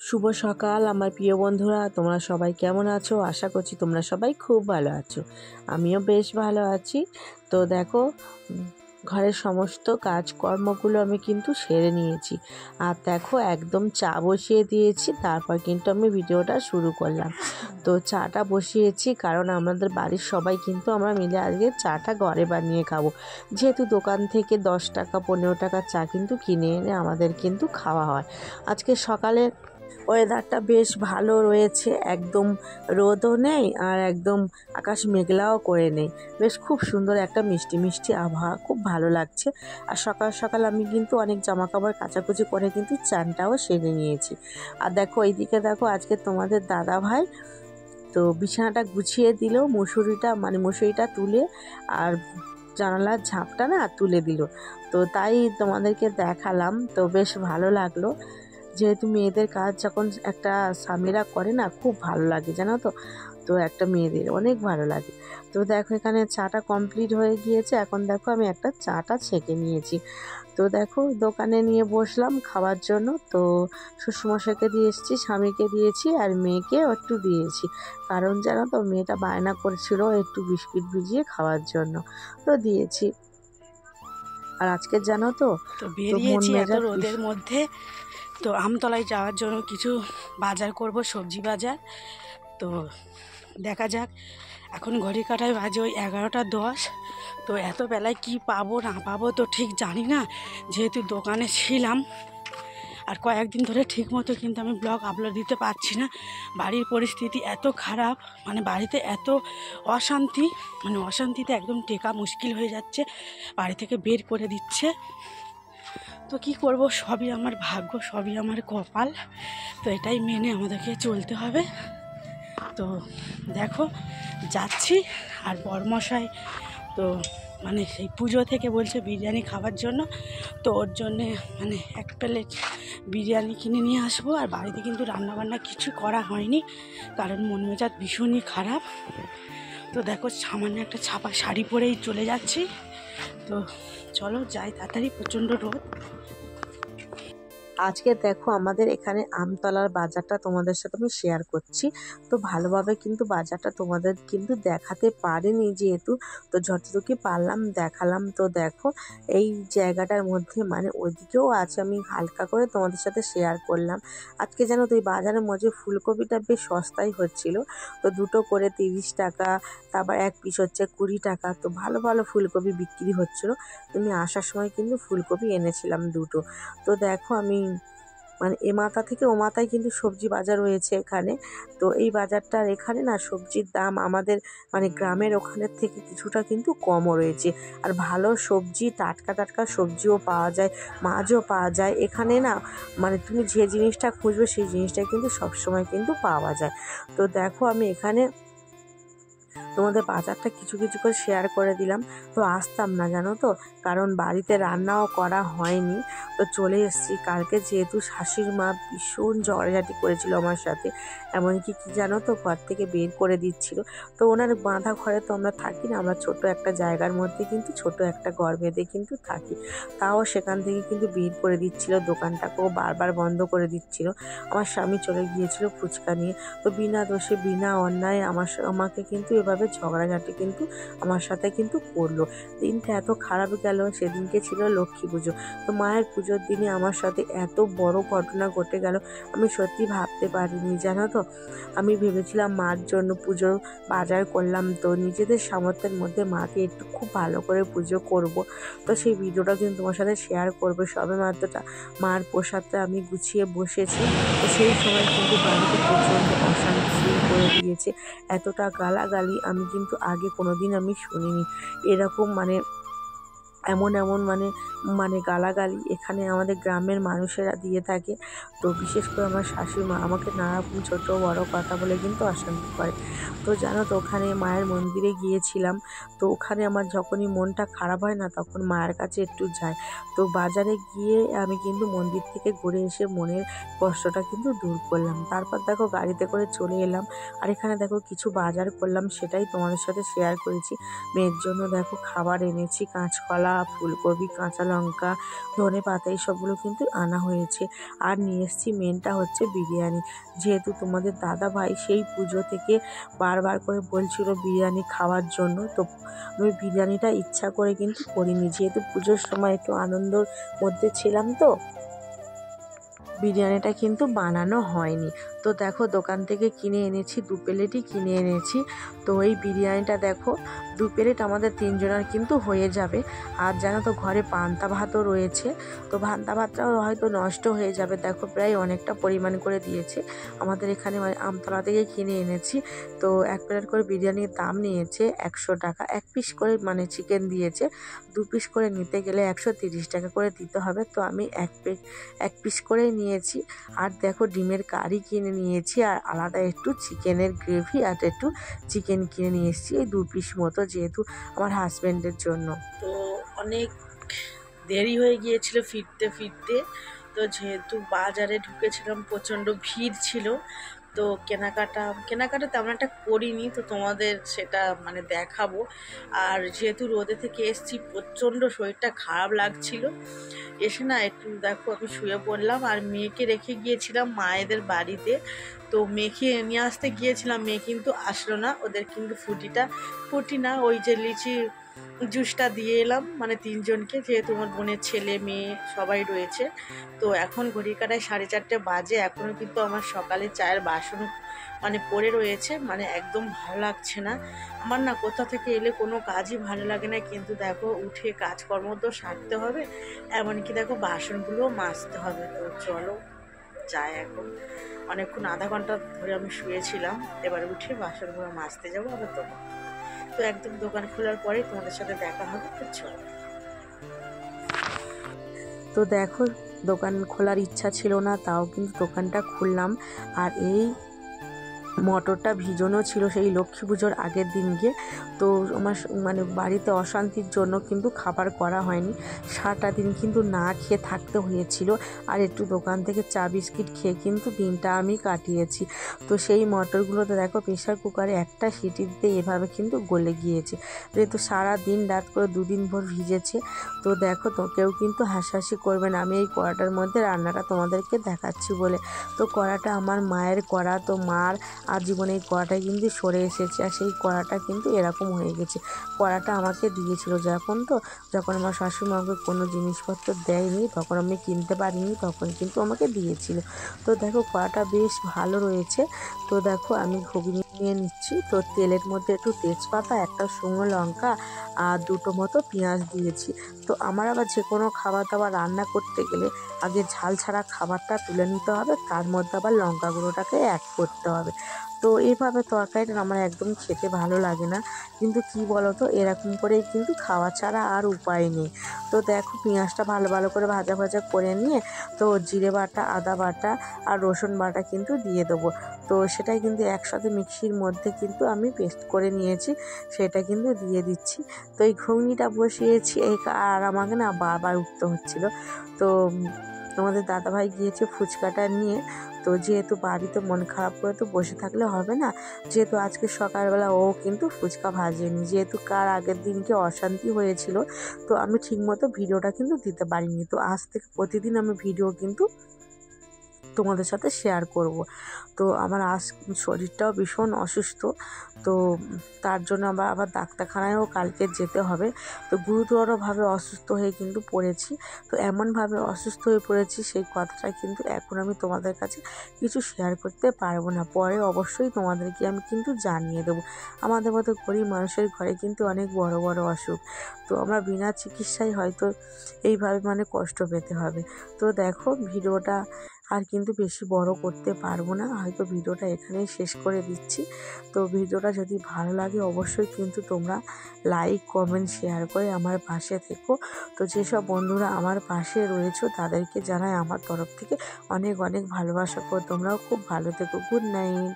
শুভ সকাল আমার প্রিয় বন্ধুরা, তোমরা সবাই কেমন আছো? আশা করছি তোমরা সবাই খুব ভালো আছো। আমিও বেশ ভালো আছি। তো দেখো, ঘরের সমস্ত কাজকর্মগুলো আমি কিন্তু সেরে নিয়েছি। আর দেখো, একদম চা বসিয়ে দিয়েছি, তারপর কিন্তু আমি ভিডিওটা শুরু করলাম। তো চাটা বসিয়েছি কারণ আমাদের বাড়ির সবাই কিন্তু আমরা মিলে আজকে চাটা ঘরে বানিয়ে খাবো। যেহেতু দোকান থেকে 10 টাকা 15 টাকা চা কিন্তু কিনে এনে আমাদের কিন্তু খাওয়া হয়। আজকে সকালে ওয়েদারটা বেশ ভালো রয়েছে, একদম রোদও নেই আর একদম আকাশ মেঘলাও করে নেই। বেশ খুব সুন্দর একটা মিষ্টি মিষ্টি আবহাওয়া, খুব ভালো লাগছে। আর সকাল সকাল আমি কিন্তু অনেক জামা কাপড় কাচাকুচি করে কিন্তু চানটাও সেরে নিয়েছি। আর দেখো এইদিকে দেখো, আজকে তোমাদের দাদা ভাই তো বিছানাটা গুছিয়ে দিল, মশুরিটা তুলে আর জানালার ঝাঁপটা না তুলে দিল। তো তাই তোমাদেরকে দেখালাম, তো বেশ ভালো লাগলো। যেহেতু মেয়েদের কাজ যখন একটা স্বামীরা করে না, খুব ভালো লাগে জানো তো। তো একটা মেয়েদের অনেক ভালো লাগে। তো দেখো, এখানে চাটা কমপ্লিট হয়ে গিয়েছে। এখন দেখো আমি একটা চাটা ছেঁকে নিয়েছি। তো দেখো, দোকানে নিয়ে বসলাম খাওয়ার জন্য। তো শ্বশুরমশাইকে দিয়ে এসেছি, স্বামীকে দিয়েছি আর মেয়েকে একটু দিয়েছি। কারণ জানো তো, মেয়েটা বায়না করেছিল একটু বিস্কিট ভিজিয়ে খাওয়ার জন্য, তো দিয়েছি। আর আজকে জানো তো বেরিয়েছি এত রোদের মধ্যে, তো আমতলায় যাওয়ার জন্য কিছু বাজার করব, সবজি বাজার। তো দেখা যাক, এখন ঘড়ি কাটায় বাজে ওই 11টা 10। তো এত বেলায় কি পাবো না পাবো তো ঠিক জানি না, যেহেতু দোকানে ছিলাম। আর কয়েকদিন ধরে ঠিক মতো কিন্তু আমি ব্লগ আপলোড দিতে পারছি না। বাড়ির পরিস্থিতি এত খারাপ, মানে বাড়িতে এত অশান্তি, মানে অশান্তিতে একদম টেকা মুশকিল হয়ে যাচ্ছে, বাড়ি থেকে বের করে দিচ্ছে। তো কি করব, সবই আমার ভাগ্য, সবই আমার কপাল। তো এটাই মেনে আমাদেরকে চলতে হবে। তো দেখো যাচ্ছি। আর বরমশাই তো মানে সেই পুজো থেকে বলছে বিরিয়ানি খাওয়ার জন্য। তো ওর জন্যে মানে 1 প্লেট বিরিয়ানি কিনে নিয়ে আসবো। আর বাড়িতে কিন্তু রান্নাবান্না কিছু করা হয়নি, কারণ মন মেজাজ ভীষণই খারাপ। তো দেখো, সামান্য একটা ছাপা শাড়ি পরেই চলে যাচ্ছি। তো চলো যাই তাড়াতাড়ি, প্রচণ্ড রোদ। আজকে দেখো, আমাদের এখানে আমতলার বাজারটা তোমাদের সাথে আমি শেয়ার করছি। তো ভালোভাবে কিন্তু বাজারটা তোমাদের কিন্তু দেখাতে পারিনি, যেহেতু তো যতটুকু পারলাম দেখালাম। তো দেখো, এই জায়গাটার মধ্যে মানে ওইদিকেও আছে, আমি হালকা করে তোমাদের সাথে শেয়ার করলাম। আজকে জানো তো, এই বাজারের মধ্যে ফুলকপিটা বেশ সস্তায় হচ্ছিল। তো 2 করে 30 টাকা, তারপর 1 পিস হচ্ছে 20 টাকা। তো ভালো ভালো ফুলকপি বিক্রি হচ্ছিল। তুমি আসার সময় কিন্তু ফুলকপি এনেছিলাম 2। তো দেখো, আমি মানে এ মাথা থেকে ও মাথায় কিন্তু সবজি বাজার রয়েছে এখানে। তো এই বাজারটার এখানে না সবজির দাম আমাদের মানে গ্রামের ওখানের থেকে কিছুটা কিন্তু কমও রয়েছে। আর ভালো সবজি, টাটকা টাটকা সবজিও পাওয়া যায়, মাছও পাওয়া যায় এখানে না। মানে তুমি যে জিনিসটা খুঁজবে সেই জিনিসটা কিন্তু সবসময় কিন্তু পাওয়া যায়। তো দেখো, আমি এখানে তোমাদের বাজারটা কিছু কিছু করে শেয়ার করে দিলাম। তো আসতাম না জানো তো, কারণ বাড়িতে রান্নাও করা হয়নি। তো চলে এসেছি কালকে, যেহেতু শাশুড়ি মা ভীষণ ঝগড়াঝাটি করেছিল আমার সাথে। এমনকি কি জানো তো, ঘর থেকে বের করে দিচ্ছিল। তো ওনার বাঁধা ঘরে তো আমরা থাকি না, আমরা ছোট একটা জায়গার মধ্যে কিন্তু ছোট একটা ঘর বেঁধে কিন্তু থাকি। তাও সেখান থেকে কিন্তু বের করে দিচ্ছিল, দোকানটাকেও বারবার বন্ধ করে দিচ্ছিল। আমার স্বামী চলে গিয়েছিল ফুচকা নিয়ে। তো বিনা দোষে বিনা অন্যায় আমাকে কিন্তু এভাবে ঝগড়াঝাটি কিন্তু আমার সাথে কিন্তু করলো। দিনটা এত খারাপ গেল। সেদিনকে ছিল লক্ষ্মী পুজো। তো মায়ের পুজোর দিনে আমার সাথে এত বড় ঘটনা ঘটে গেল, আমি সত্যি ভাবতে পারিনি জানো তো। আমি ভেবেছিলাম মার জন্য পুজোর বাজার করলাম, তো নিজেদের সামর্থ্যের মধ্যে মাকে একটু খুব ভালো করে পুজো করব। তো সেই ভিডিওটা কিন্তু তোমার সাথে শেয়ার করবো। সবে মাত্রটা মার প্রসাদটা আমি গুছিয়ে বসেছি। তো সেই সময় কিন্তু বাড়িতে প্রচণ্ড অশান্তি শুরু করে দিয়েছে। এতটা গালাগালি আমি কিন্তু আগে কোনোদিন আমি শুনিনি। এরকম মানে এমন এমন মানে মানে গালাগালি এখানে আমাদের গ্রামের মানুষেরা দিয়ে থাকে। তো বিশেষ করে আমার শাশুড়ি মা আমাকে নানারকম ছোটো বড় কথা বলে কিন্তু অশান্তি করে। তো জানো তো, ওখানে মায়ের মন্দিরে গিয়েছিলাম। তো ওখানে আমার যখনই মনটা খারাপ হয় না, তখন মায়ের কাছে একটু যাই। তো বাজারে গিয়ে আমি কিন্তু মন্দির থেকে ঘুরে এসে মনের কষ্টটা কিন্তু দূর করলাম। তারপর দেখো, গাড়িতে করে চলে এলাম। আর এখানে দেখো কিছু বাজার করলাম, সেটাই তোমাদের সাথে শেয়ার করেছি। মেয়ের জন্য দেখো খাবার এনেছি, কাঁচকলা, ফুলকপি, কাঁচা লঙ্কা, ধনেপাতা এইসবগুলো কিন্তু আনা হয়েছে। আর নিয়ে এসেছি মেনটা হচ্ছে বিরিয়ানি। যেহেতু তোমাদের দাদা ভাই সেই পুজো থেকে বারবার করে বলছিল বিরিয়ানি খাওয়ার জন্য, তো আমি বিরিয়ানিটা ইচ্ছা করে কিন্তু করিনি, যেহেতু পুজোর সময় একটু আনন্দর মধ্যে ছিলাম, তো বিরিয়ানিটা কিন্তু বানানো হয়নি। তো দেখো দোকান থেকে কিনে এনেছি, 2 প্লেটই কিনে এনেছি। তো এই বিরিয়ানিটা দেখো 2 প্লেট আমাদের 3 জনের কিন্তু হয়ে যাবে। আর জানো তো ঘরে পান্তা ভাতও রয়েছে, তো পান্তা ভাতটাও হয়তো নষ্ট হয়ে যাবে। দেখো প্রায় অনেকটা পরিমাণ করে দিয়েছে আমাদের এখানে, মানে আমতলা থেকে কিনে এনেছি। তো 1 প্লেট করে বিরিয়ানির দাম নিয়েছে 100 টাকা। 1 পিস করে মানে চিকেন দিয়েছে, 2 পিস করে নিতে গেলে 130 টাকা করে দিতে হবে। তো আমি 1 পিস করেই নিয়েছি। আর দেখো ডিমের কারি কিনে নিয়েছি, আর আলাদা একটু চিকেনের গ্রেভি আর একটু চিকেন কিনে নিয়ে এসেছি, এই 2 পিস মতো, যেহেতু আমার হাজব্যান্ডের জন্য। তো অনেক দেরি হয়ে গিয়েছিল ফিরতে ফিরতে। তো যেহেতু বাজারে ঢুকেছিলাম প্রচণ্ড ভিড় ছিল, তো কেনাকাটা তেমন একটা করিনি, তো তোমাদের সেটা মানে দেখাবো। আর যেহেতু রোদে থেকে এসেছি প্রচণ্ড শরীরটা খারাপ লাগছিল, এসে না একটু দেখো আমি শুয়ে পড়লাম। আর মেয়েকে রেখে গিয়েছিলাম মায়েদের বাড়িতে, তো মেয়েকে নিয়ে আসতে গিয়েছিলাম, মেয়ে কিন্তু আসলো না। ওদের কিন্তু ফুটি না, ওই যে লিচি জুসটা দিয়ে এলাম, মানে 3 জনকে, যেহেতু আমার বোনের ছেলে মেয়ে সবাই রয়েছে। তো এখন ঘড়ির কাঁটায় 4:30 বাজে, এখনও কিন্তু আমার সকালে চায়ের বাসন মানে পড়ে রয়েছে, মানে একদম ভালো লাগছে না আমার। না কোথা থেকে এলে কোনো কাজই ভালো লাগে না, কিন্তু দেখো উঠে কাজকর্ম তো সারতে হবে, এমনকি দেখো বাসনগুলোও মাজতে হবে। তো চলো যাই, এখন অনেকক্ষণ আধা ঘন্টা ধরে আমি শুয়েছিলাম, এবার উঠে বাসনগুলো মাজতে যাবো আবার দোকান। তো একদম দোকান খোলার পরে তোমাদের সাথে দেখা হবে, তো চলো। তো দেখো দোকান খোলার ইচ্ছা ছিল না, তাও কিন্তু দোকানটা খুললাম। আর এই মটরটা ভিজানো ছিল সেই লক্ষ্মী পুজোর আগের দিন গিয়ে। তো আমার মানে বাড়িতে অশান্তির জন্য কিন্তু খাবার করা হয়নি, সারাটা দিন কিন্তু না খেয়ে থাকতে হয়েছিল। আর একটু দোকান থেকে চা বিস্কিট খেয়ে কিন্তু দিনটা আমি কাটিয়েছি। তো সেই মটরগুলোতে দেখো প্রেশার কুকারে একটা সিটি দিতে এভাবে কিন্তু গলে গিয়েছে, যেহেতু সারা দিন রাত করে 2 দিন ভর ভিজেছে। তো দেখো তো কেউ কিন্তু হাসাহাসি করবে না, আমি এই কড়াটার মধ্যে রান্নাটা তোমাদেরকে দেখাচ্ছি বলে। তো কড়াটা আমার মায়ের কড়া, তো মার আজীবনে এই কড়াটা কিন্তু সরে এসেছে, আর সেই কড়াটা কিন্তু এরকম হয়ে গেছে। কড়াটা আমাকে দিয়েছিল যখন আমার শাশুড়ি আমাকে কোনো জিনিসপত্র দেয়নি, তখন আমি কিনতে পারিনি, তখন কিন্তু আমাকে দিয়েছিল। তো দেখো কড়াটা বেশ ভালো রয়েছে। তো দেখো আমি ঘুগনি নিয়ে নিচ্ছি। তো তেলের মধ্যে একটু তেজপাতা, একটা শুকনো লঙ্কা আর 2টো মতো পেঁয়াজ দিয়েছি। তো আমার আবার যে কোনো খাবার দাবার রান্না করতে গেলে আগে ঝাল ছাড়া খাবারটা তুলে নিতে হবে, তার মধ্যে আবার লঙ্কা গুঁড়োটাকে অ্যাড করতে হবে। তো এইভাবে তরকারিটা আমার একদম খেতে ভালো লাগে না, কিন্তু কি বলো তো, এরকম করেই কিন্তু খাওয়া ছাড়া আর উপায় নেই। তো দেখো পেঁয়াজটা ভালো ভালো করে ভাজা ভাজা করে নিয়ে, তো জিরে বাটা, আদা বাটা আর রসুন বাটা কিন্তু দিয়ে দেবো। তো সেটাই কিন্তু একসাথে মিক্সির মধ্যে কিন্তু আমি পেস্ট করে নিয়েছি, সেটা কিন্তু দিয়ে দিচ্ছি। তো এই ঘুগনিটা বসিয়েছি, আর আমাকে না বারবার উঠতে হচ্ছিলো। তো আমাদের দাদাভাই গিয়েছে ফুচকাটা নিয়ে। তো যেহেতু বাড়িতে মন খারাপ করে তো বসে থাকলে হবে না, যেহেতু আজকে সকালবেলা ও কিন্তু ফুচকা ভাজেনি, যেহেতু কার আগের দিনকে অশান্তি হয়েছিল, তো আমি ঠিকমতো ভিডিওটা কিন্তু দিতে পারিনি। তো আজ থেকে প্রতিদিন আমি ভিডিও কিন্তু তোমাদের সাথে শেয়ার করব। তো আমার শরীরটাও ভীষণ অসুস্থ, তো তার জন্য আবার ডাক্তারখানায়ও কালকে যেতে হবে। তো গুরুতরভাবে অসুস্থ হয়ে কিন্তু পড়েছি। তো এমনভাবে অসুস্থ হয়ে পড়েছি, সেই কথাটা কিন্তু এখন আমি তোমাদের কাছে কিছু শেয়ার করতে পারবো না, পরে অবশ্যই তোমাদেরকে আমি কিন্তু জানিয়ে দেবো। আমাদের মতো গরিব মানুষের ঘরে কিন্তু অনেক বড় বড় অসুখ, তো আমরা বিনা চিকিৎসায় হয়তো এইভাবে মানে কষ্ট পেতে হবে। তো দেখো ভিডিওটা আর কিন্তু বেশি বড় করতে পারবো না, হয়তো ভিডিওটা এখানেই শেষ করে দিচ্ছি। তো ভিডিওটা যদি ভালো লাগে অবশ্যই কিন্তু তোমরা লাইক, কমেন্ট, শেয়ার করে আমার পাশে থেকো। তো যেসব বন্ধুরা আমার পাশে রয়েছো তাদেরকে জানাই আমার তরফ থেকে অনেক অনেক ভালোবাসা, তোমরাও খুব ভালো থেকো। Good night.